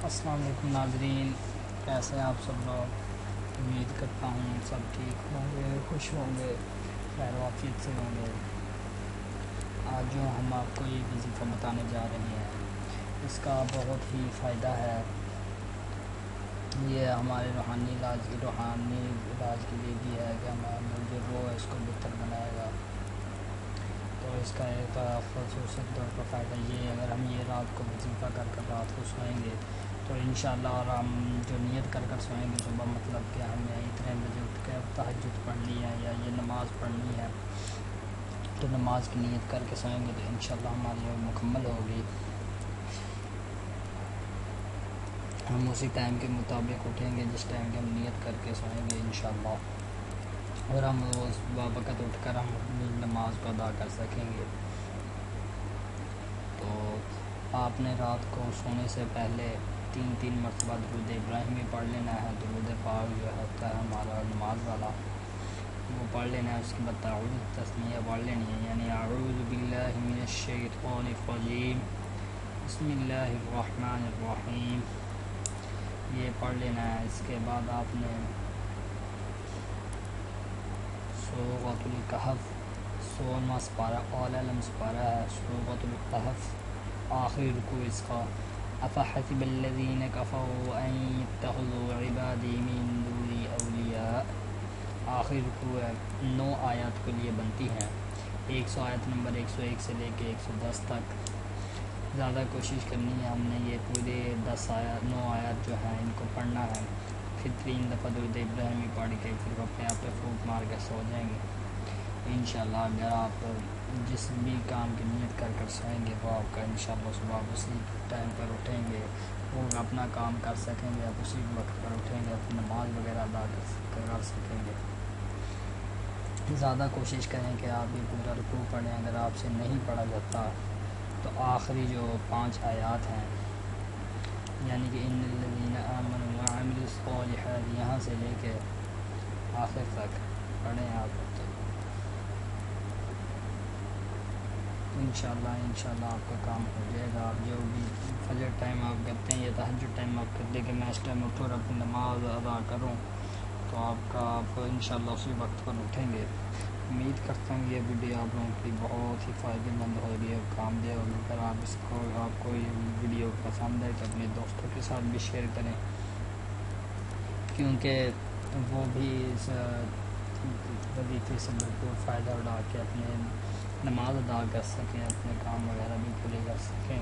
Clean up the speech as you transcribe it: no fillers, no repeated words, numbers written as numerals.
السلام علیکم ناظرین، کیسے ہیں آپ سب لوگ؟ امید کرتا ہوں سب ٹھیک ہوں گے، خوش ہوں گے، خیر وافیت سے ہوں گے۔ آج جو ہم آپ کو یہ وظیفہ بتانے جا رہے ہیں اس کا بہت ہی فائدہ ہے۔ یہ ہمارے روحانی علاج کے لیے بھی ہے کہ ہمارا جو روح ہے اس کو بہتر بنائے گا۔ تو اس کا ایک خصوصی طور پر فائدہ یہ ہے، اگر ہم یہ رات کو وظیفہ کر کر رات کو سوئیں گے تو انشاءاللہ، اور ہم جو نیت کر کر سوئیں گے صبح، مطلب کہ ہمیں اتنے بجے اٹھ کے تہجد پڑھنی ہے یا یہ نماز پڑھنی ہے، تو نماز کی نیت کر کے سوئیں گے تو انشاءاللہ ہماری جو مکمل ہوگی۔ ہم اسی ٹائم کے مطابق اٹھیں گے جس ٹائم کے ہم نیت کر کے سوئیں گے انشاءاللہ، اور ہم اس وقت اٹھ کر ہم اپنی نماز کو ادا کر سکیں گے۔ تو آپ نے رات کو سونے سے پہلے 3 مرتبہ درود ابراہیمی پڑھ لینا ہے۔ درود پاک جو ہوتا ہے ہمارا نماز والا، وہ پڑھ لینا ہے۔ اس کے بعد تعوذ تسمیہ پڑھ لینی ہے، یعنی اعوذ باللہ من الشیطان الرجیم بسم اللہ الرحمن الرحیم، یہ پڑھ لینا ہے۔ اس کے بعد آپ نے سورۃ الکہف 16واں سپارہ اعلی سپارہ ہے، سورۃ الکہف، آخری رکوع اس کا، افحسب الذین کفروا ان یتخذوا عبادی من دونی اولیاء، آخری رکوع ہے۔ 9 آیات کے لیے بنتی ہیں، آیت نمبر 101 سے لے کے 110 تک۔ زیادہ کوشش کرنی ہے ہم نے، یہ پورے 9 آیات جو ہیں ان کو پڑھنا ہے، پھر 3 دفعہ درود ابراہیمی پڑھ کے پھر اپنے آپ پہ پھونک مار کے سو جائیں گے انشاءاللہ۔ اگر آپ جس بھی کام کی نیت کر کر سوئیں گے وہ آپ کا انشاءاللہ صبح اسی ٹائم پر اٹھیں گے، وہ اپنا کام کر سکیں گے، آپ اسی وقت پر اٹھیں گے، اپنی نماز وغیرہ ادا کر سکیں گے۔ زیادہ کوشش کریں کہ آپ یہ پورا رکوع پڑھیں، اگر آپ سے نہیں پڑھا جاتا تو آخری جو 5 آیات ہیں، یعنی کہ ان الذین آمنوا وعملوا الصالحات، یہاں سے لے کے آخر تک پڑھیں آپ، انشاءاللہ آپ کا کام ہو جائے گا۔ آپ جو بھی فجر ٹائم آپ کرتے ہیں یا تہجد ٹائم آپ کرتے ہیں کہ میں اس ٹائم اٹھوں اور اپنی نماز ادا کروں، تو آپ انشاءاللہ اسی وقت پر اٹھیں گے۔ امید کرتا ہوں یہ ویڈیو آپ لوگوں کی بہت ہی فائدہ مند ہوگی اور کام دے ہوگی۔ اگر آپ کو یہ ویڈیو پسند ہے تو اپنے دوستوں کے ساتھ بھی شیئر کریں، کیونکہ وہ بھی اس وظیفے سے بھرپور فائدہ اٹھا کے اپنے نماز ادا کر سکیں، اپنے کام وغیرہ بھی پورے کر سکیں۔